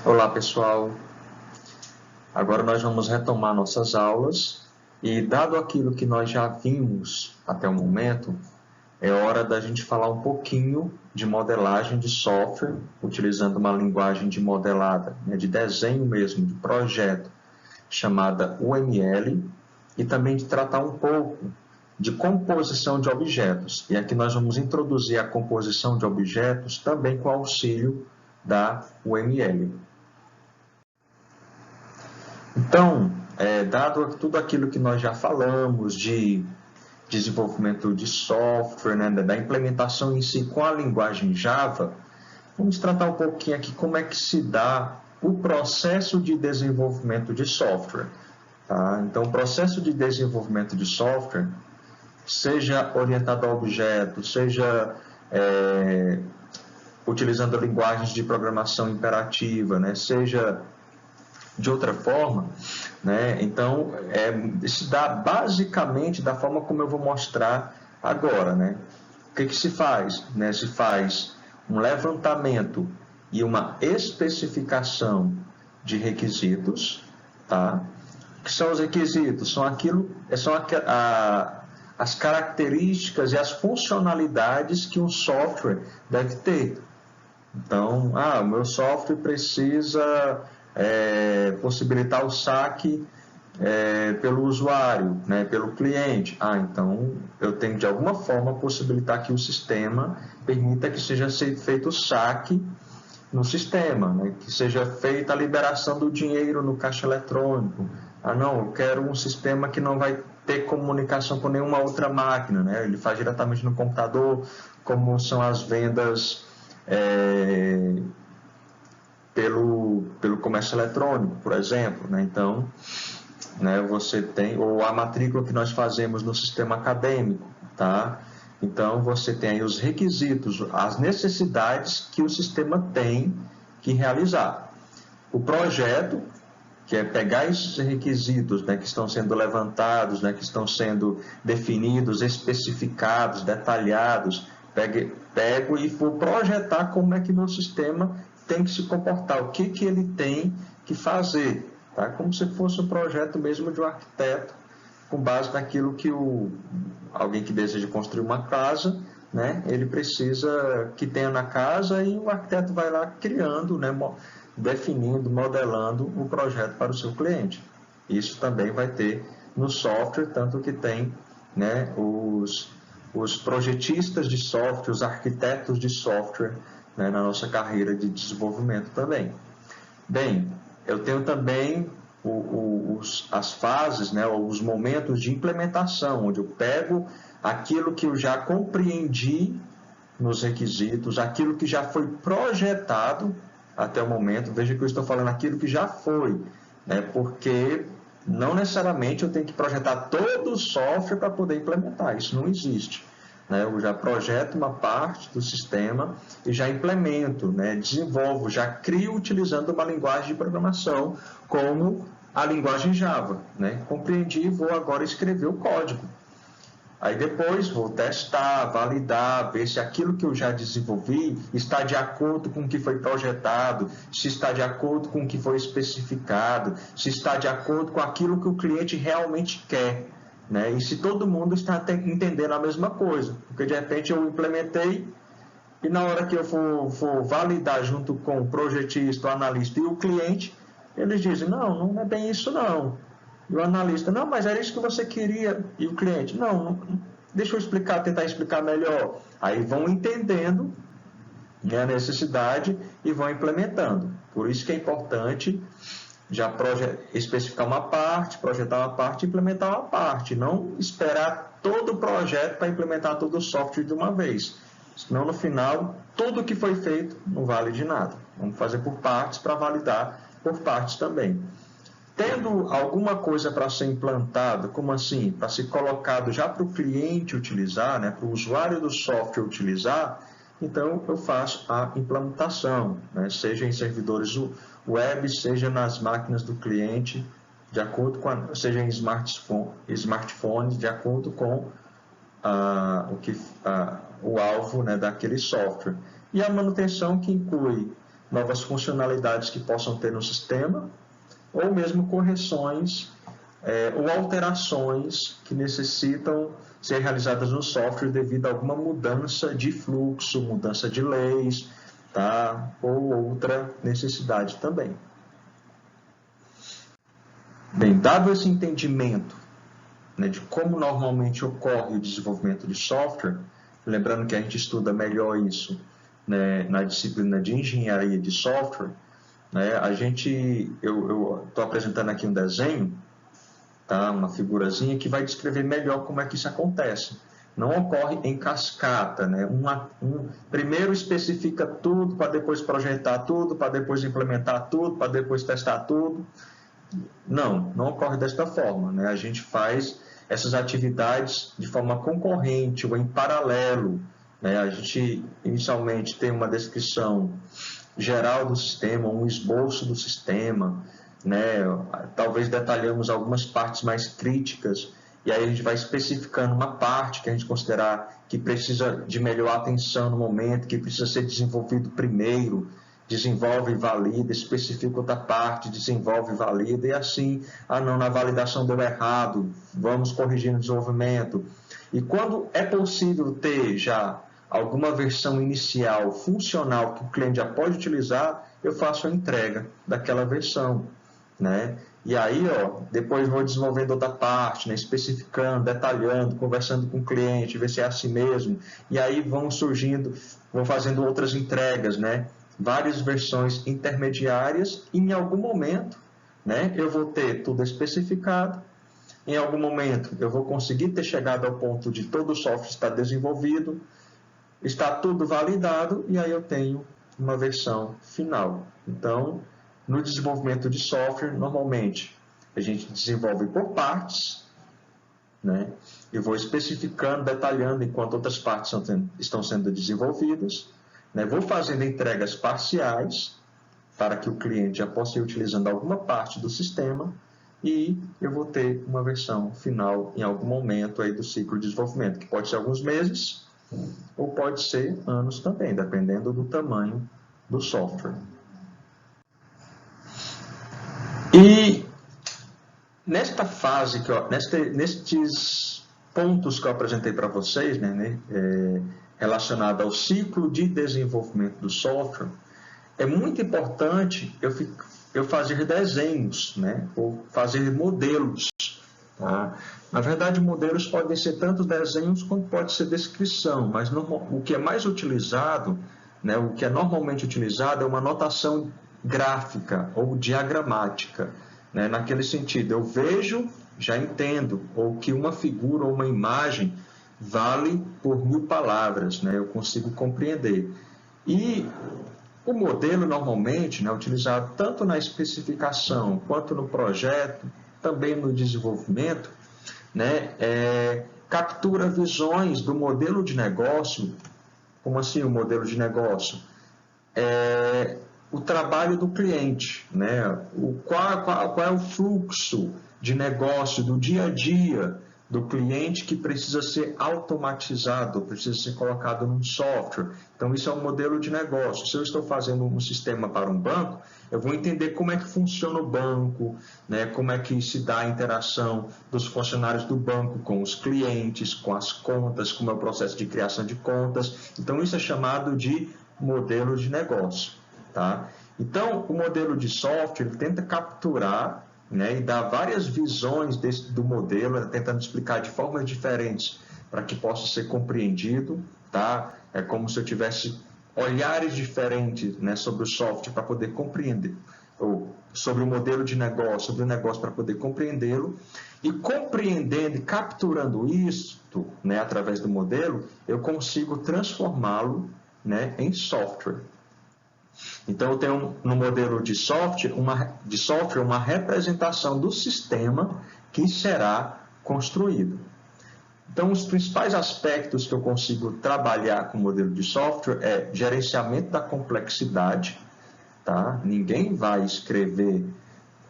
Olá pessoal, agora nós vamos retomar nossas aulas e dado aquilo que nós já vimos até o momento, é hora da gente falar um pouquinho de modelagem de software, utilizando uma linguagem de modelada, de desenho mesmo, de projeto, chamada UML, e também de tratar um pouco de composição de objetos. E aqui nós vamos introduzir a composição de objetos também com auxílio da UML. Então, dado tudo aquilo que nós já falamos de desenvolvimento de software, da implementação em si com a linguagem Java, vamos tratar um pouquinho aqui como é que se dá o processo de desenvolvimento de software. Tá? Então, o processo de desenvolvimento de software, seja orientado a objetos, seja utilizando linguagens de programação imperativa, seja de outra forma, então se dá basicamente da forma como eu vou mostrar agora. O que se faz? Se faz um levantamento e uma especificação de requisitos, tá? O que são os requisitos? São as características e as funcionalidades que um software deve ter. Então, o meu software precisa possibilitar o saque pelo usuário, pelo cliente. Então eu tenho de alguma forma possibilitar que o sistema permita que seja feito o saque no sistema, que seja feita a liberação do dinheiro no caixa eletrônico. Não, eu quero um sistema que não vai ter comunicação com nenhuma outra máquina, ele faz diretamente no computador, como são as vendas pelo comércio eletrônico, por exemplo. Então, você tem, ou a matrícula que nós fazemos no sistema acadêmico, tá? Então, você tem aí os requisitos, as necessidades que o sistema tem que realizar. O projeto, que é pegar esses requisitos que estão sendo levantados, que estão sendo definidos, especificados, detalhados, pego e vou projetar como é que meu sistema tem que se comportar, o que ele tem que fazer, tá? Como se fosse um projeto mesmo de um arquiteto, com base naquilo que alguém que deseja construir uma casa, ele precisa que tenha na casa, e o arquiteto vai lá criando, definindo, modelando o projeto para o seu cliente. Isso também vai ter no software, tanto que tem os projetistas de software, os arquitetos de software, na nossa carreira de desenvolvimento também. Bem, eu tenho também as fases, os momentos de implementação, onde eu pego aquilo que eu já compreendi nos requisitos, aquilo que já foi projetado até o momento. Veja que eu estou falando aquilo que já foi, porque não necessariamente eu tenho que projetar todo o software para poder implementar, isso não existe. Eu já projeto uma parte do sistema e já implemento, desenvolvo, já crio utilizando uma linguagem de programação como a linguagem Java. Compreendi, vou agora escrever o código. Aí depois vou testar, validar, ver se aquilo que eu já desenvolvi está de acordo com o que foi projetado, se está de acordo com o que foi especificado, se está de acordo com aquilo que o cliente realmente quer. E se todo mundo está entendendo a mesma coisa, porque de repente eu implementei e na hora que eu for validar junto com o projetista, o analista e o cliente, eles dizem, não é bem isso não. E o analista, não, mas era isso que você queria. E o cliente, não deixa eu tentar explicar melhor. Aí vão entendendo a necessidade e vão implementando. Por isso que é importante já especificar uma parte, projetar uma parte e implementar uma parte. Não esperar todo o projeto para implementar todo o software de uma vez. Senão, no final, tudo que foi feito não vale de nada. Vamos fazer por partes para validar por partes também. Tendo alguma coisa para ser implantado, como assim? Para ser colocado já para o cliente utilizar, para o usuário do software utilizar, então eu faço a implementação, seja em servidores web, seja nas máquinas do cliente, de acordo com seja em smartphones, de acordo com o alvo daquele software. E a manutenção, que inclui novas funcionalidades que possam ter no sistema, ou mesmo correções ou alterações que necessitam ser realizadas no software devido a alguma mudança de fluxo, mudança de leis, tá? Ou outra necessidade também. Bem, dado esse entendimento, né, de como normalmente ocorre o desenvolvimento de software, lembrando que a gente estuda melhor isso, né, na disciplina de engenharia de software, né, eu estou apresentando aqui um desenho, tá, uma figurazinha que vai descrever melhor como é que isso acontece. Não ocorre em cascata, né? Primeiro especifica tudo, para depois projetar tudo, para depois implementar tudo, para depois testar tudo. Não ocorre desta forma, né? A gente faz essas atividades de forma concorrente ou em paralelo, né? A gente inicialmente tem uma descrição geral do sistema, um esboço do sistema, né? Talvez detalhamos algumas partes mais críticas, e aí a gente vai especificando uma parte que a gente considerar que precisa de melhor atenção no momento, que precisa ser desenvolvido primeiro, desenvolve e valida, especifica outra parte, desenvolve e valida, e assim, não, na validação deu errado, vamos corrigir no desenvolvimento. E quando é possível ter já alguma versão inicial funcional que o cliente já pode utilizar, eu faço a entrega daquela versão, né? E aí, depois vou desenvolvendo outra parte, né? Especificando, detalhando, conversando com o cliente, ver se é assim mesmo. E aí vão fazendo outras entregas, né? Várias versões intermediárias, e em algum momento, né, eu vou ter tudo especificado. Em algum momento eu vou conseguir ter chegado ao ponto de todo o software estar desenvolvido, está tudo validado, e aí eu tenho uma versão final. Então, no desenvolvimento de software, normalmente a gente desenvolve por partes, né? Eu vou especificando, detalhando enquanto outras partes estão sendo desenvolvidas, né? Vou fazendo entregas parciais para que o cliente já possa ir utilizando alguma parte do sistema, e eu vou ter uma versão final em algum momento aí do ciclo de desenvolvimento, que pode ser alguns meses ou pode ser anos também, dependendo do tamanho do software. E nesta fase, nestes pontos que eu apresentei para vocês, né, relacionado ao ciclo de desenvolvimento do software, é muito importante eu fazer desenhos, né, ou fazer modelos. Tá? Na verdade, modelos podem ser tanto desenhos quanto pode ser descrição, mas o que é mais utilizado, né, o que é normalmente utilizado é uma notação gráfica ou diagramática, né, naquele sentido, eu vejo, já entendo, ou que uma figura ou uma imagem vale por 1000 palavras, né, eu consigo compreender. E o modelo, normalmente, né, utilizado tanto na especificação quanto no projeto, também no desenvolvimento, né, captura visões do modelo de negócio. Como assim o modelo de negócio? O trabalho do cliente, né? Qual é o fluxo de negócio do dia a dia do cliente que precisa ser automatizado, precisa ser colocado num software. Então, isso é um modelo de negócio. Se eu estou fazendo um sistema para um banco, eu vou entender como é que funciona o banco, né? Como é que se dá a interação dos funcionários do banco com os clientes, com as contas, como é o processo de criação de contas. Então, isso é chamado de modelo de negócio. Tá? Então, o modelo de software ele tenta capturar, né, e dar várias visões do modelo, tentando explicar de formas diferentes para que possa ser compreendido. Tá? É como se eu tivesse olhares diferentes, né, sobre o software para poder compreender, ou sobre o modelo de negócio, sobre o negócio para poder compreendê-lo. E compreendendo e capturando isto, né, através do modelo, eu consigo transformá-lo, né, em software. Então, eu tenho no modelo de software uma representação do sistema que será construído. Então, os principais aspectos que eu consigo trabalhar com o modelo de software é gerenciamento da complexidade. Tá? Ninguém vai escrever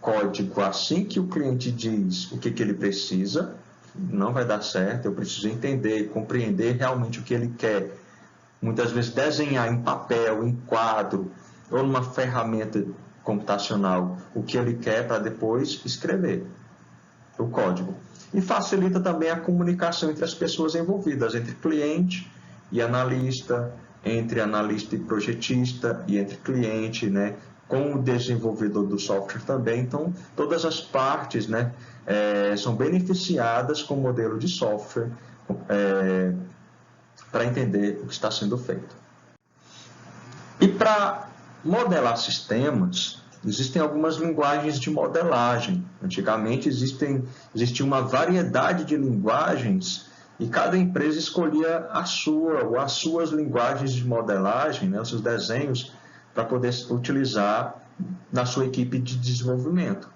código assim que o cliente diz o que ele precisa, não vai dar certo. Eu preciso entender, compreender realmente o que ele quer. Muitas vezes desenhar em papel, em quadro, ou numa ferramenta computacional o que ele quer para depois escrever o código. E facilita também a comunicação entre as pessoas envolvidas, entre cliente e analista, entre analista e projetista, e entre cliente, né, com o desenvolvedor do software também. Então, todas as partes, né, são beneficiadas com o modelo de software para entender o que está sendo feito. E para modelar sistemas, existem algumas linguagens de modelagem. Antigamente existia uma variedade de linguagens e cada empresa escolhia a sua ou as suas linguagens de modelagem, né, os seus desenhos, para poder utilizar na sua equipe de desenvolvimento.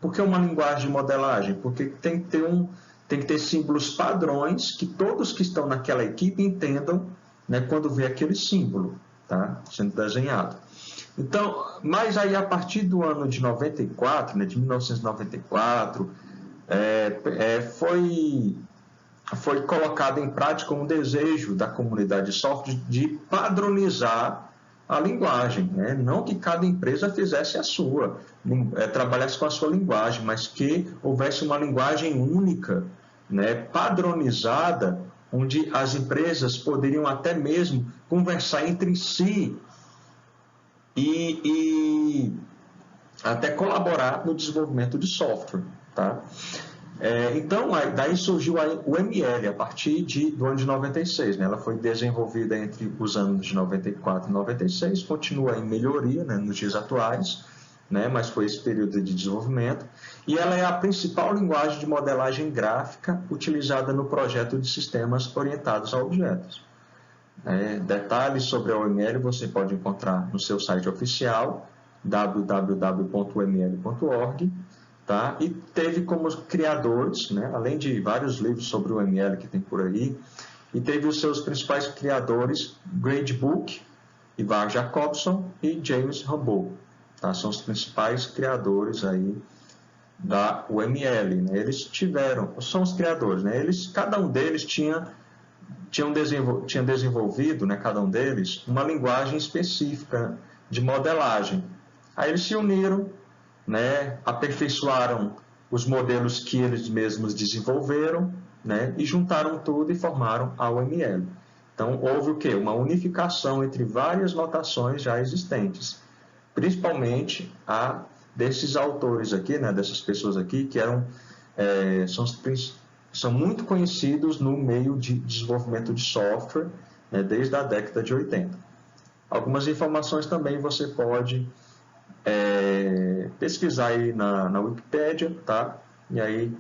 Por que uma linguagem de modelagem? Porque tem que ter símbolos padrões que todos que estão naquela equipe entendam, né, quando vê aquele símbolo, tá, sendo desenhado. Então, mas aí a partir do ano de 94, né, de 1994, foi colocado em prática um desejo da comunidade de software de padronizar a linguagem, né? Não que cada empresa fizesse a sua, trabalhasse com a sua linguagem, mas que houvesse uma linguagem única, né, padronizada, onde as empresas poderiam até mesmo conversar entre si e até colaborar no desenvolvimento de software, tá? Então, daí surgiu o ML, a partir do ano de 96. Né? Ela foi desenvolvida entre os anos de 94 e 96, continua em melhoria, né, nos dias atuais, né, mas foi esse período de desenvolvimento, e ela é a principal linguagem de modelagem gráfica utilizada no projeto de sistemas orientados a objetos. Detalhes sobre a OML você pode encontrar no seu site oficial, www.oml.org. Tá? E teve como criadores, né, além de vários livros sobre o ML que tem por aí, e teve os seus principais criadores, Grade Book, Ivar Jacobson e James Rambaud. Tá? São os principais criadores aí da UML. Né? Eles são os criadores, né? Cada um deles tinha desenvolvido, né, cada um deles, uma linguagem específica de modelagem. Aí eles se uniram, né, aperfeiçoaram os modelos que eles mesmos desenvolveram, né, e juntaram tudo e formaram a UML. Então, houve o quê? Uma unificação entre várias notações já existentes, principalmente a desses autores aqui, né, dessas pessoas aqui, que são muito conhecidos no meio de desenvolvimento de software, né, desde a década de 80. Algumas informações também você pode pesquisar aí na Wikipédia, tá? E aí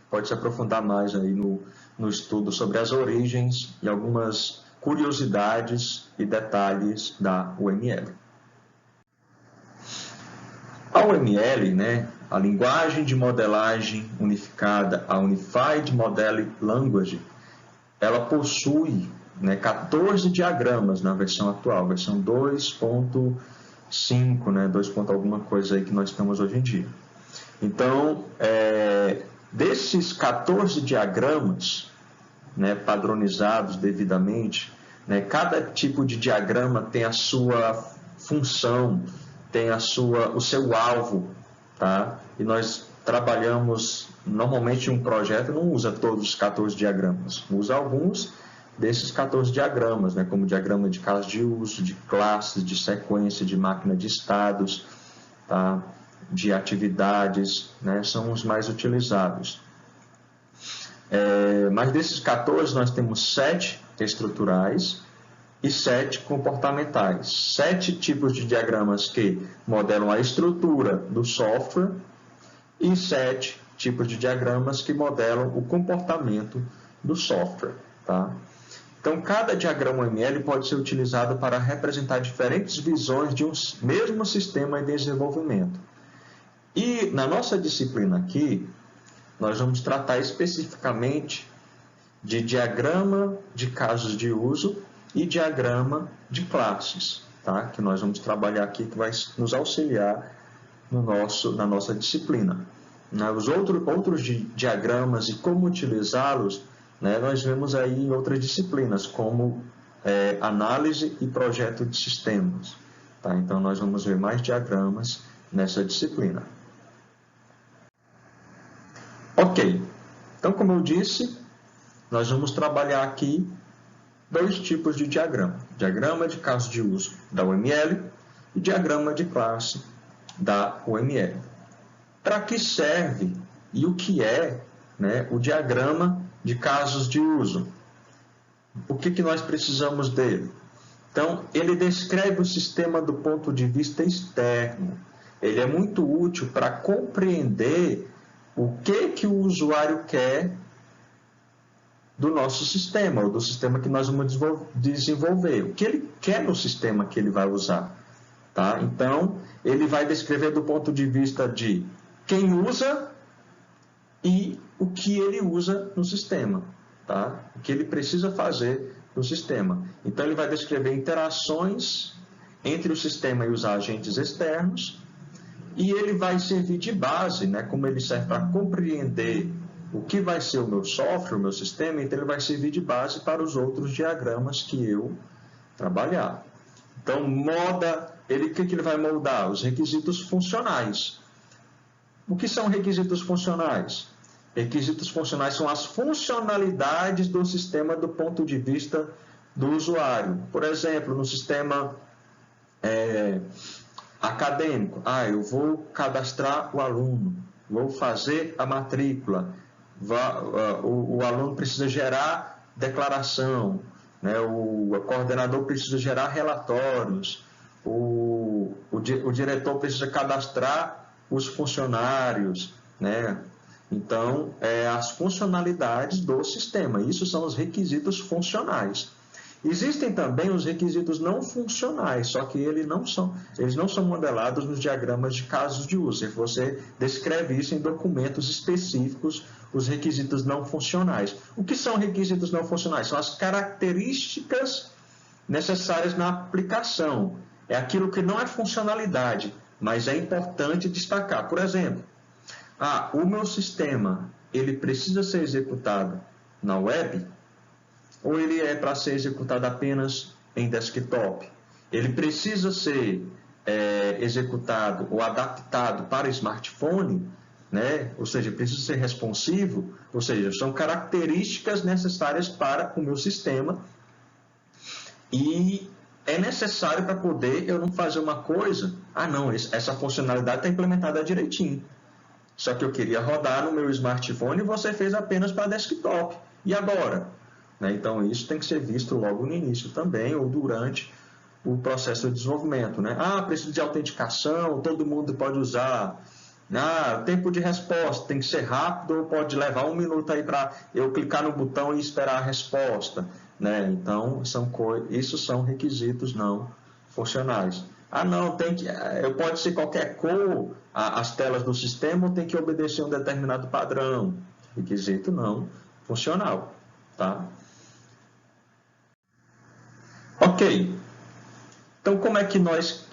pode se aprofundar mais aí no estudo sobre as origens e algumas curiosidades e detalhes da UML. A UML, né, a linguagem de modelagem unificada, a Unified Modeling Language, ela possui, né, 14 diagramas na versão atual, versão 2.5, né, 2. Alguma coisa aí que nós temos hoje em dia. Então, desses 14 diagramas, né, padronizados devidamente, né, cada tipo de diagrama tem a sua função, tem o seu alvo, tá? E nós trabalhamos, normalmente um projeto não usa todos os 14 diagramas, usa alguns desses 14 diagramas, né, como diagrama de caso de uso, de classes, de sequência, de máquina de estados, tá? De atividades, né, são os mais utilizados. Mas desses 14 nós temos 7 estruturais e 7 comportamentais. 7 tipos de diagramas que modelam a estrutura do software e 7 tipos de diagramas que modelam o comportamento do software, tá? Então, cada diagrama UML pode ser utilizado para representar diferentes visões de um mesmo sistema de desenvolvimento. E na nossa disciplina aqui, nós vamos tratar especificamente de diagrama de casos de uso e diagrama de classes, tá? Que nós vamos trabalhar aqui, que vai nos auxiliar na nossa disciplina. Os outros diagramas e como utilizá-los, né, nós vemos aí em outras disciplinas, como análise e projeto de sistemas, tá? Então, nós vamos ver mais diagramas nessa disciplina. Ok, então, como eu disse, nós vamos trabalhar aqui dois tipos de diagrama. Diagrama de caso de uso da UML e diagrama de classe da UML. Para que serve e o que é, né, o diagrama de casos de uso? O que nós precisamos dele? Então, ele descreve o sistema do ponto de vista externo. Ele é muito útil para compreender o que o usuário quer do nosso sistema, ou do sistema que nós vamos desenvolver. O que ele quer no sistema que ele vai usar. Tá? Então, ele vai descrever do ponto de vista de quem usa e o que ele usa no sistema. Tá? O que ele precisa fazer no sistema. Então, ele vai descrever interações entre o sistema e os agentes externos e ele vai servir de base, né? Como ele serve para compreender o que vai ser o meu software, o meu sistema, então ele vai servir de base para os outros diagramas que eu trabalhar. Então, o que ele vai moldar? Os requisitos funcionais. O que são requisitos funcionais? Requisitos funcionais são as funcionalidades do sistema do ponto de vista do usuário. Por exemplo, no sistema acadêmico, eu vou cadastrar o aluno, vou fazer a matrícula, o aluno precisa gerar declaração, né? O coordenador precisa gerar relatórios, o diretor precisa cadastrar os funcionários, né? Então, as funcionalidades do sistema, isso são os requisitos funcionais. Existem também os requisitos não funcionais, só que eles não são modelados nos diagramas de casos de uso. Você descreve isso em documentos específicos, os requisitos não funcionais. O que são requisitos não funcionais? São as características necessárias na aplicação. É aquilo que não é funcionalidade, mas é importante destacar. Por exemplo, o meu sistema ele precisa ser executado na web ou ele é para ser executado apenas em desktop? Ele precisa ser executado ou adaptado para smartphone, né? Ou seja, precisa ser responsivo, ou seja, são características necessárias para o meu sistema e é necessário para poder eu não fazer uma coisa, não, essa funcionalidade está implementada direitinho. Só que eu queria rodar no meu smartphone e você fez apenas para desktop. E agora? Então, isso tem que ser visto logo no início também, ou durante o processo de desenvolvimento. Né? Precisa de autenticação, todo mundo pode usar. Tempo de resposta tem que ser rápido, ou pode levar 1 minuto aí para eu clicar no botão e esperar a resposta. Né? Então, isso são requisitos não funcionais. Pode ser qualquer cor, as telas do sistema, ou tem que obedecer um determinado padrão. Requisito não funcional. Tá? Ok. Então, como é que nós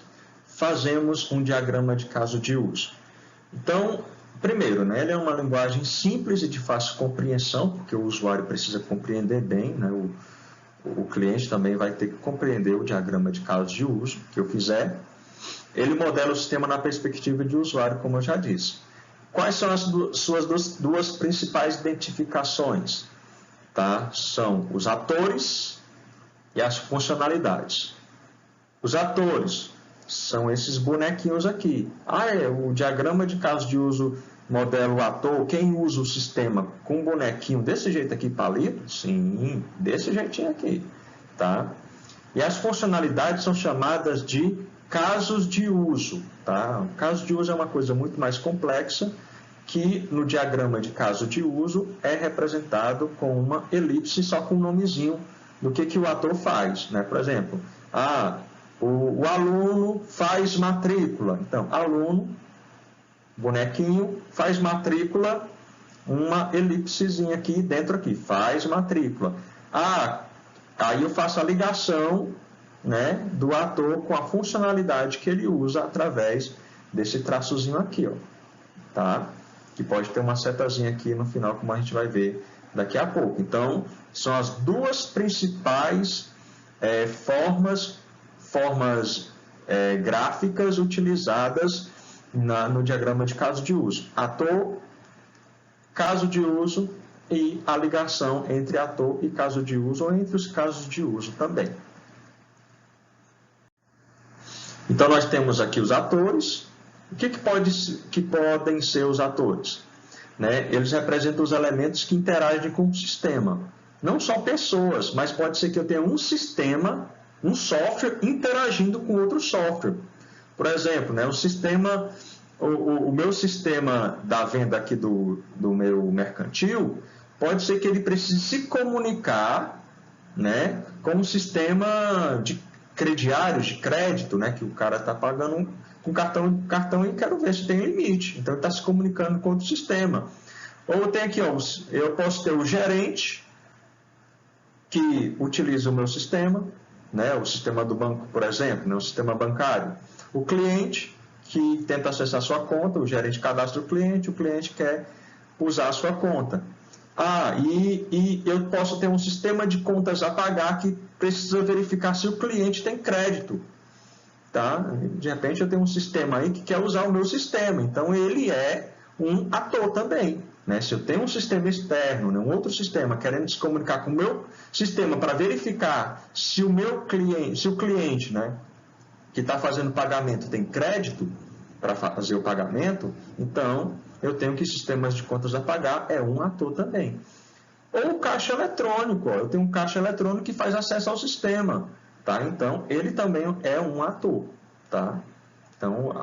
fazemos um diagrama de caso de uso? Então, primeiro, né, ele é uma linguagem simples e de fácil compreensão, porque o usuário precisa compreender bem, né, o cliente também vai ter que compreender o diagrama de caso de uso que eu fizer. Ele modela o sistema na perspectiva de usuário, como eu já disse. Quais são as suas duas principais identificações? Tá? São os atores e as funcionalidades. Os atores são esses bonequinhos aqui. O diagrama de caso de uso modela o ator. Quem usa o sistema com um bonequinho desse jeito aqui, palito? Sim, desse jeitinho aqui. Tá? E as funcionalidades são chamadas de casos de uso. Tá? O caso de uso é uma coisa muito mais complexa, que no diagrama de caso de uso é representado com uma elipse só com um nomezinho do que o ator faz. Né? Por exemplo, o aluno faz matrícula. Então, aluno, bonequinho, faz matrícula, uma elipsezinha aqui dentro aqui, faz matrícula. Aí eu faço a ligação, né, do ator com a funcionalidade que ele usa através desse traçozinho aqui, ó, tá? Que pode ter uma setazinha aqui no final, como a gente vai ver daqui a pouco. Então, são as duas principais formas gráficas utilizadas no diagrama de caso de uso. Ator, caso de uso e a ligação entre ator e caso de uso, ou entre os casos de uso também. Então, nós temos aqui os atores. O que podem ser os atores? Né? Eles representam os elementos que interagem com o sistema. Não só pessoas, mas pode ser que eu tenha um sistema, um software interagindo com outro software. Por exemplo, né, o meu sistema da venda aqui do meu mercantil, pode ser que ele precise se comunicar, né, com um sistema de crediários, de crédito, né, que o cara está pagando com cartão e quero ver se tem limite. Então, ele está se comunicando com outro sistema. Ou tem aqui, ó, eu posso ter o gerente, que utiliza o meu sistema, né, o sistema do banco, por exemplo, né, o sistema bancário. O cliente, que tenta acessar a sua conta, o gerente cadastra o cliente quer usar a sua conta. E eu posso ter um sistema de contas a pagar que precisa verificar se o cliente tem crédito. Tá? De repente eu tenho um sistema aí que quer usar o meu sistema, então ele é um ator também. Né? Se eu tenho um sistema externo, né, um outro sistema querendo se comunicar com o meu sistema para verificar se o cliente, né, que está fazendo o pagamento tem crédito para fazer o pagamento, então eu tenho que sistemas de contas a pagar é um ator também. Ou o caixa eletrônico, ó, eu tenho um caixa eletrônico que faz acesso ao sistema. Tá? Então, ele também é um ator. Tá? Então,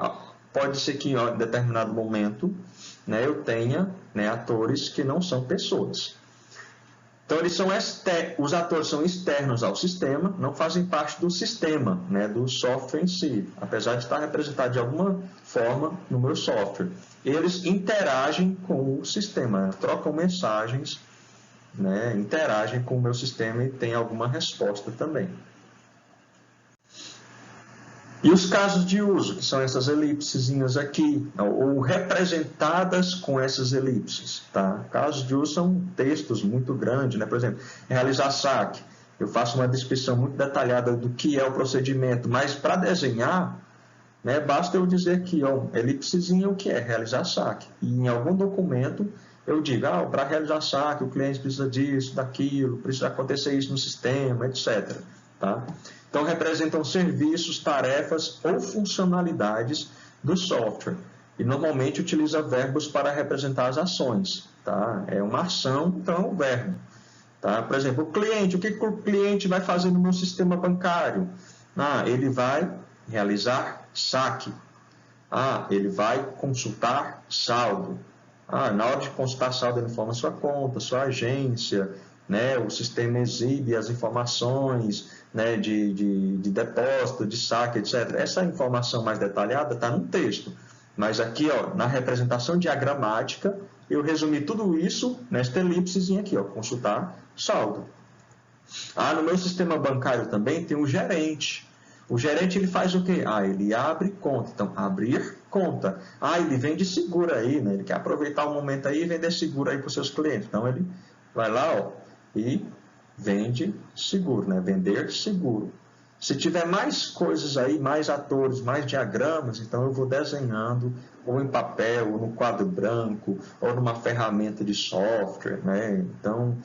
pode ser que em determinado momento, né, eu tenha, né, atores que não são pessoas. Então, os atores são externos ao sistema, não fazem parte do sistema, né, do software em si, apesar de estar representado de alguma forma no meu software. Eles interagem com o sistema, trocam mensagens, né, interagem com o meu sistema e tem alguma resposta também. E os casos de uso, que são essas elipsezinhas aqui, ou representadas com essas elipses. Tá? Casos de uso são textos muito grandes, né? Por exemplo, realizar saque. Eu faço uma descrição muito detalhada do que é o procedimento, mas para desenhar, né, basta eu dizer aqui, ó, elipsezinha, o que é realizar saque. E em algum documento eu digo, para realizar saque, o cliente precisa disso, daquilo, precisa acontecer isso no sistema, etc. Tá? Então, representam serviços, tarefas ou funcionalidades do software. E, normalmente, utiliza verbos para representar as ações. Tá? É uma ação, então é um verbo. Tá? Por exemplo, o cliente. O que o cliente vai fazer no meu sistema bancário? Ele vai realizar saque. Ele vai consultar saldo. Na hora de consultar saldo, ele informa sua conta, sua agência, né? O sistema exibe as informações, né, de depósito, de saque, etc. Essa informação mais detalhada está no texto, mas aqui, ó, na representação diagramática, eu resumi tudo isso nesta elipsezinha aqui, ó, consultar saldo. No meu sistema bancário também tem o gerente. O gerente, ele faz o quê? Ele abre conta. Então, abrir conta. Ele vende seguro aí, né? Ele quer aproveitar o momento aí e vender seguro aí para os seus clientes. Então, ele vai lá, ó, e vende seguro, né? Vender seguro. Se tiver mais coisas aí, mais atores, mais diagramas, então eu vou desenhando ou em papel, ou no quadro branco, ou numa ferramenta de software, né? Então,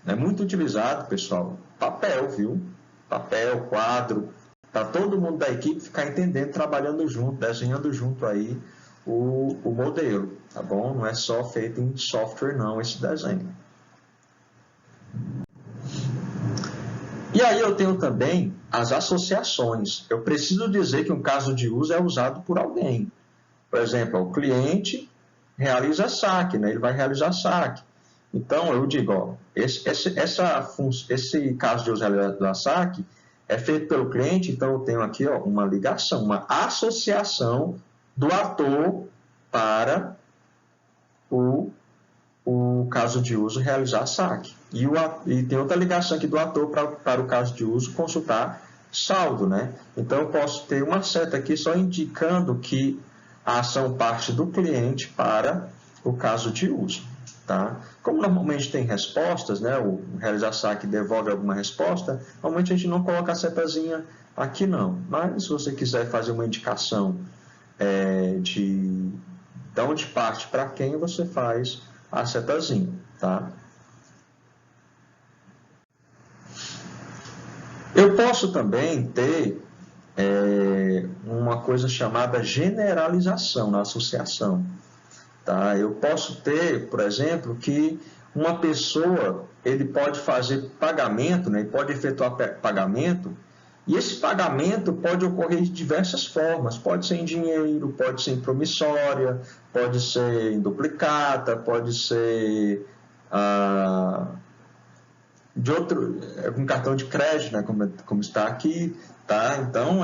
é muito utilizado, pessoal, papel, viu? Papel, quadro, para todo mundo da equipe ficar entendendo, trabalhando junto, desenhando junto aí o modelo, tá bom? Não é só feito em software, não, esse desenho. E aí eu tenho também as associações. Eu preciso dizer que um caso de uso é usado por alguém. Por exemplo, o cliente realiza saque, né? Ele vai realizar saque. Então, eu digo, esse caso de uso realizar saque é feito pelo cliente, então eu tenho aqui, ó, uma ligação, uma associação do ator para o caso de uso realizar saque. E tem outra ligação aqui do ator para o caso de uso consultar saldo, né? Então, eu posso ter uma seta aqui só indicando que a ação parte do cliente para o caso de uso, tá? Como normalmente tem respostas, né? O realizar saque devolve alguma resposta, normalmente a gente não coloca a setazinha Aqui não, mas se você quiser fazer uma indicação de onde parte para quem, você faz a setazinha, tá? Eu posso também ter uma coisa chamada generalização na associação. Tá? Eu posso ter, por exemplo, que uma pessoa ele pode fazer pagamento, né, pode efetuar pagamento, e esse pagamento pode ocorrer de diversas formas. Pode ser em dinheiro, pode ser em promissória, pode ser em duplicata, pode ser de outro, com cartão de crédito, né, como está aqui, tá? Então,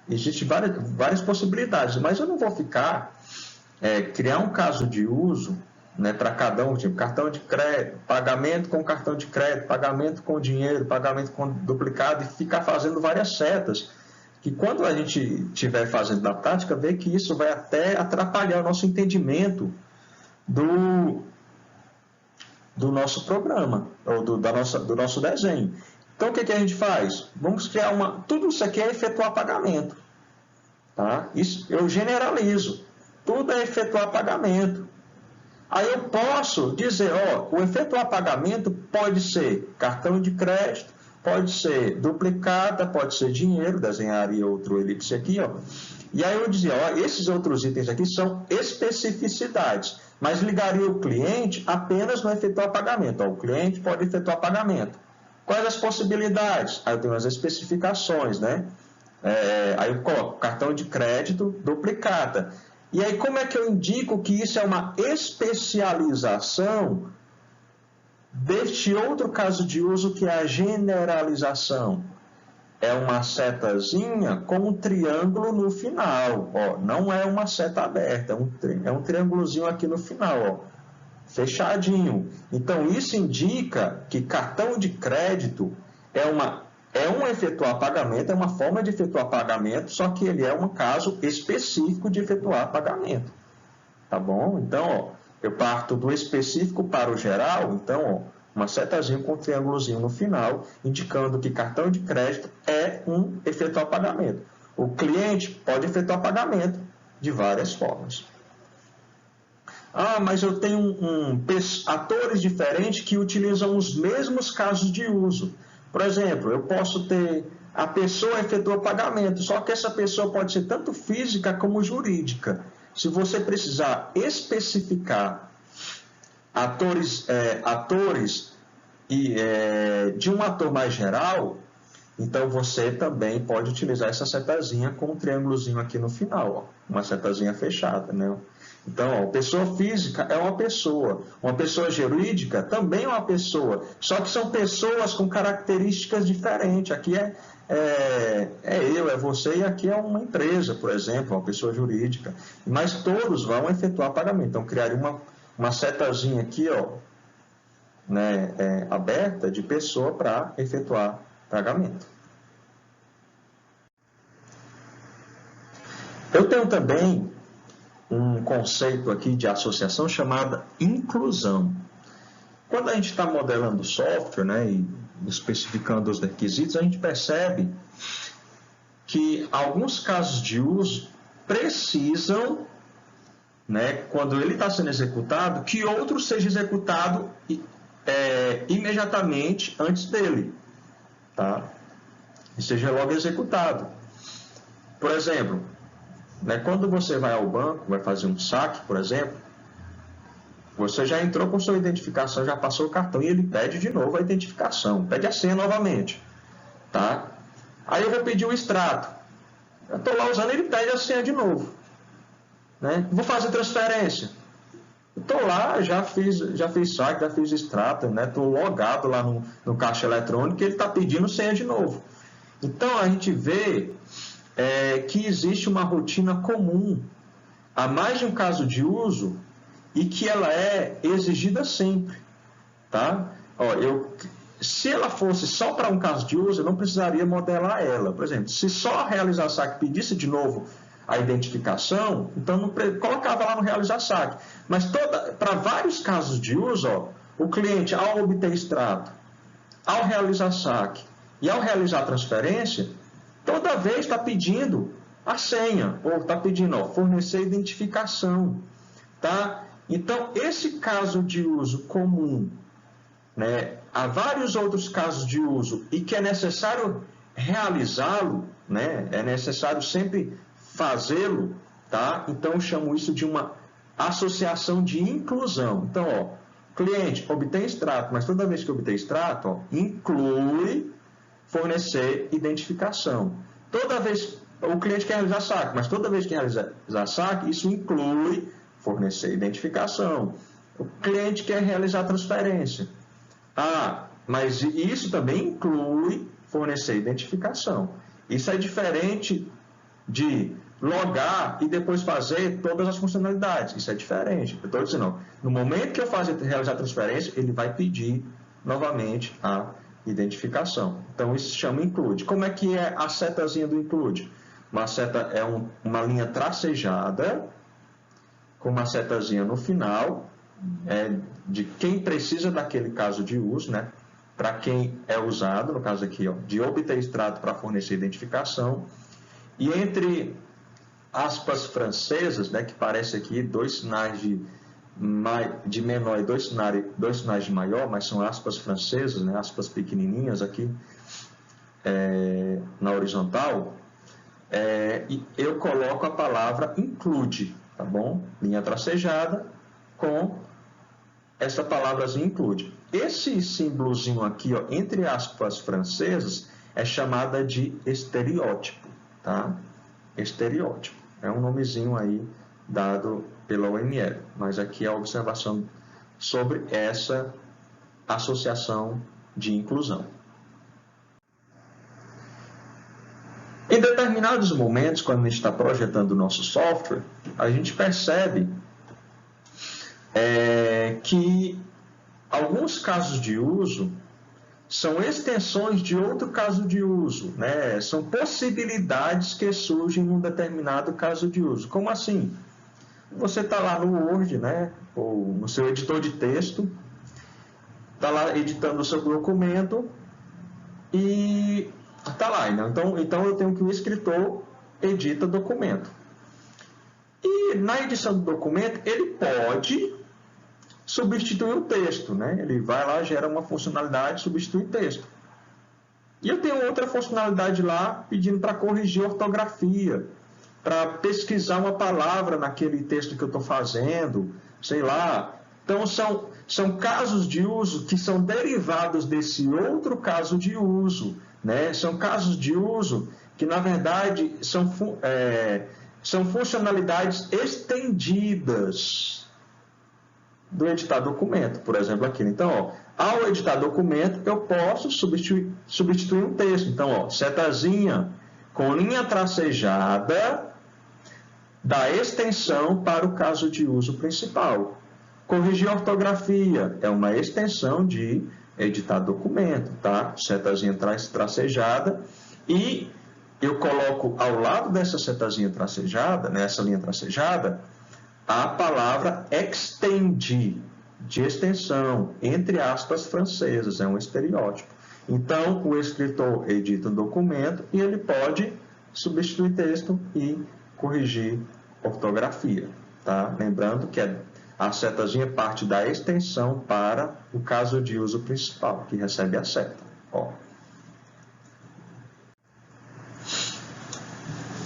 existe várias possibilidades, mas eu não vou ficar criar um caso de uso, né, para cada um, tipo cartão de crédito, pagamento com cartão de crédito, pagamento com dinheiro, pagamento com duplicado, e ficar fazendo várias setas, que quando a gente estiver fazendo na prática, vê que isso vai até atrapalhar o nosso entendimento do nosso programa, ou do nosso desenho. Então, o que a gente faz? Vamos criar tudo isso aqui é efetuar pagamento. Tá? Isso eu generalizo. Tudo é efetuar pagamento. Aí eu posso dizer, o efetuar pagamento pode ser cartão de crédito, pode ser duplicata, pode ser dinheiro, desenharia outro elipse aqui, E aí eu dizia, esses outros itens aqui são especificidades, mas ligaria o cliente apenas no efetuar pagamento. O cliente pode efetuar pagamento. Quais as possibilidades? Aí eu tenho as especificações, né? Aí eu coloco cartão de crédito, duplicata. E aí, como é que eu indico que isso é uma especialização deste outro caso de uso, que é a generalização? É uma setazinha com um triângulo no final. Não é uma seta aberta, é um triângulozinho aqui no final, fechadinho. Então, isso indica que cartão de crédito é um efetuar pagamento, é uma forma de efetuar pagamento, só que ele é um caso específico de efetuar pagamento. Tá bom? Então, eu parto do específico para o geral, então, uma setazinha com um triângulozinho no final, indicando que cartão de crédito é um efetuar pagamento. O cliente pode efetuar pagamento de várias formas. Mas eu tenho atores diferentes que utilizam os mesmos casos de uso. Por exemplo, eu posso ter a pessoa efetua pagamento, só que essa pessoa pode ser tanto física como jurídica. Se você precisar especificar atores de um ator mais geral, então você também pode utilizar essa setazinha com um triângulozinho aqui no final, uma setazinha fechada, né? Então, pessoa física é uma pessoa jurídica também é uma pessoa, só que são pessoas com características diferentes. Aqui é você, e aqui é uma empresa, por exemplo, uma pessoa jurídica, mas todos vão efetuar pagamento. Então, criaria uma setazinha aqui, aberta de pessoa para efetuar pagamento. Eu tenho também um conceito aqui de associação chamada inclusão. Quando a gente está modelando o software, né, e especificando os requisitos, a gente percebe que alguns casos de uso precisam, né, quando ele está sendo executado, que outro seja executado imediatamente antes dele, tá? E seja logo executado. Por exemplo, quando você vai ao banco, vai fazer um saque, por exemplo, você já entrou com sua identificação, já passou o cartão e ele pede de novo a identificação, pede a senha novamente, tá? Aí eu vou pedir o extrato, eu estou lá usando, ele pede a senha de novo, né? Vou fazer transferência, estou lá, já fiz saque, já fiz extrato, né? Estou logado lá no caixa eletrônico e ele está pedindo senha de novo. Então a gente vê que existe uma rotina comum a mais de um caso de uso e que ela é exigida sempre, tá? Se ela fosse só para um caso de uso, eu não precisaria modelar ela. Por exemplo, se só realizar saque pedisse de novo a identificação, então não colocava lá no realizar saque. Mas para vários casos de uso, o cliente, ao obter extrato, ao realizar saque e ao realizar transferência, toda vez está pedindo a senha, ou está pedindo, ó, fornecer identificação, tá? Então, esse caso de uso comum, né, há vários outros casos de uso e que é necessário realizá-lo, né, é necessário sempre fazê-lo, tá? Então, eu chamo isso de uma associação de inclusão. Então, ó, cliente obtém extrato, mas toda vez que obtém extrato, ó, inclui fornecer identificação. Toda vez, o cliente quer realizar saque, mas toda vez que realizar saque, isso inclui fornecer identificação. O cliente quer realizar transferência. Ah, mas isso também inclui fornecer identificação. Isso é diferente de logar e depois fazer todas as funcionalidades. Isso é diferente. Eu estou dizendo, no momento que eu realizar a transferência, ele vai pedir novamente a identificação. Então, isso se chama include. Como é que é a setazinha do include? Uma seta é uma linha tracejada com uma setazinha no final, de quem precisa daquele caso de uso, né? Para quem é usado, no caso aqui, ó, de obter extrato para fornecer identificação. E entre aspas francesas, né, que parece aqui dois sinais de menor e dois sinais de maior, mas são aspas francesas, né, aspas pequenininhas aqui na horizontal, e eu coloco a palavra include, tá bom? Linha tracejada com essa palavrazinha include. Esse símbolozinho aqui, ó, entre aspas francesas, é chamada de estereótipo, tá? Estereótipo. É um nomezinho aí dado pela OML, mas aqui é a observação sobre essa associação de inclusão. Em determinados momentos, quando a gente está projetando o nosso software, a gente percebe que alguns casos de uso são extensões de outro caso de uso, né? São possibilidades que surgem num determinado caso de uso. Como assim? Você está lá no Word, né? Ou no seu editor de texto, está lá editando o seu documento e está lá. Né? Então eu tenho que o escritor edita documento. E na edição do documento, ele pode substituir o texto, né? Ele vai lá, gera uma funcionalidade, substitui o texto. E eu tenho outra funcionalidade lá pedindo para corrigir a ortografia, para pesquisar uma palavra naquele texto que eu estou fazendo, sei lá. Então, são casos de uso que são derivados desse outro caso de uso, né? São casos de uso que, na verdade, são funcionalidades estendidas do editar documento, por exemplo, aqui. Então, ó, ao editar documento, eu posso substituir um texto. Então, ó, setazinha com linha tracejada da extensão para o caso de uso principal. Corrigir a ortografia é uma extensão de editar documento, tá? Setazinha tracejada e eu coloco ao lado dessa setazinha tracejada, nessa linha tracejada, a palavra extend, de extensão, entre aspas francesas, é um estereótipo. Então, o escritor edita um documento e ele pode substituir texto e corrigir ortografia, tá? Lembrando que a setazinha parte da extensão para o caso de uso principal, que recebe a seta. Ó.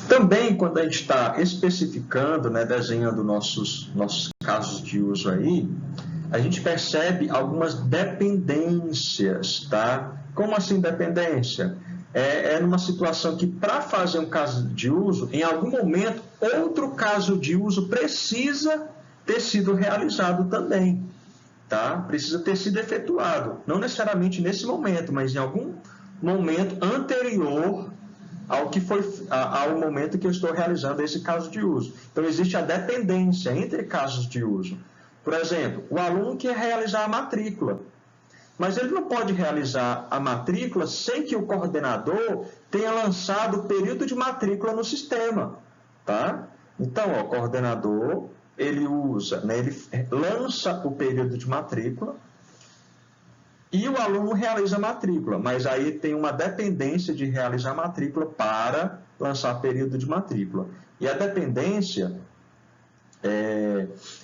Também, quando a gente está especificando, né, desenhando nossos casos de uso aí, a gente percebe algumas dependências, tá? Como assim dependência? É numa situação que, para fazer um caso de uso, em algum momento, outro caso de uso precisa ter sido realizado também, tá? Precisa ter sido efetuado. Não necessariamente nesse momento, mas em algum momento anterior ao momento que eu estou realizando esse caso de uso. Então, existe a dependência entre casos de uso. Por exemplo, o aluno quer realizar a matrícula, mas ele não pode realizar a matrícula sem que o coordenador tenha lançado o período de matrícula no sistema, tá? Então, ó, o coordenador, ele usa, né, ele lança o período de matrícula e o aluno realiza a matrícula, mas aí tem uma dependência de realizar a matrícula para lançar período de matrícula. E a dependência,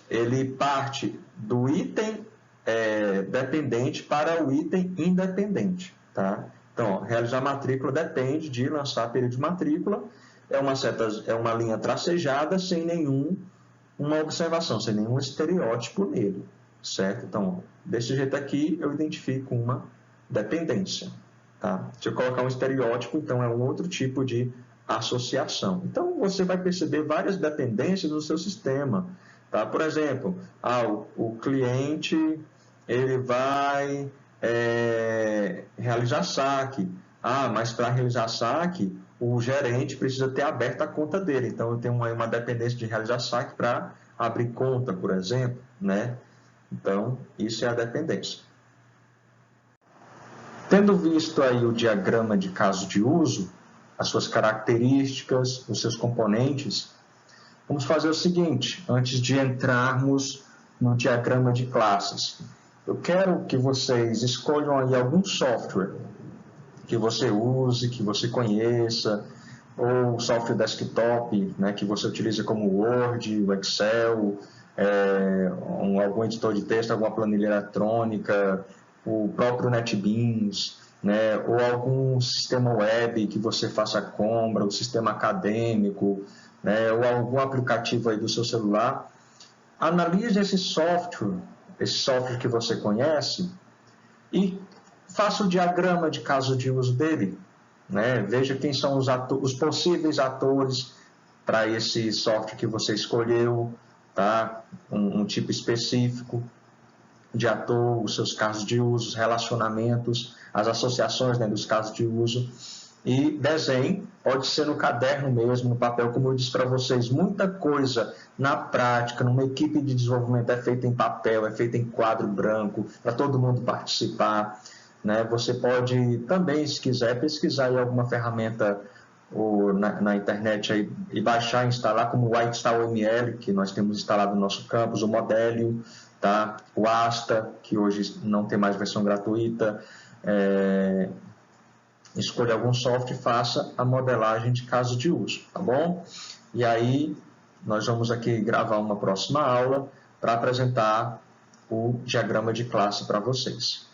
ele parte do item dependente para o item independente, tá? Então, realizar a matrícula depende de lançar período de matrícula, é uma linha tracejada sem uma observação, sem nenhum estereótipo nele, certo? Então, desse jeito aqui, eu identifico uma dependência, tá? Se eu colocar um estereótipo, então é um outro tipo de associação. Então, você vai perceber várias dependências no seu sistema, tá? Por exemplo, o cliente, ele vai realizar saque. Mas para realizar saque, o gerente precisa ter aberto a conta dele. Então, eu tenho uma dependência de realizar saque para abrir conta, por exemplo, né? Então, isso é a dependência. Tendo visto aí o diagrama de caso de uso, as suas características, os seus componentes, vamos fazer o seguinte, antes de entrarmos no diagrama de classes. Eu quero que vocês escolham aí algum software que você use, que você conheça, ou software desktop, né, que você utiliza como o Word, o Excel, algum editor de texto, alguma planilha eletrônica, o próprio NetBeans, né, ou algum sistema web que você faça compra, o sistema acadêmico, né, ou algum aplicativo aí do seu celular. Analise esse software que você conhece e faça o diagrama de caso de uso dele, né? Veja quem são os possíveis atores para esse software que você escolheu, tá? Um tipo específico de ator, os seus casos de uso, os relacionamentos, as associações, né, dos casos de uso. E desenhe, pode ser no caderno mesmo, no papel, como eu disse para vocês, muita coisa na prática, numa equipe de desenvolvimento é feita em papel, é feita em quadro branco, para todo mundo participar, né? Você pode também, se quiser, pesquisar em alguma ferramenta ou na internet aí, e baixar e instalar, como o WhiteStarOML, que nós temos instalado no nosso campus, o Modélio, tá? O Asta, que hoje não tem mais versão gratuita. Escolha algum software e faça a modelagem de caso de uso, tá bom? E aí, nós vamos aqui gravar uma próxima aula para apresentar o diagrama de classe para vocês.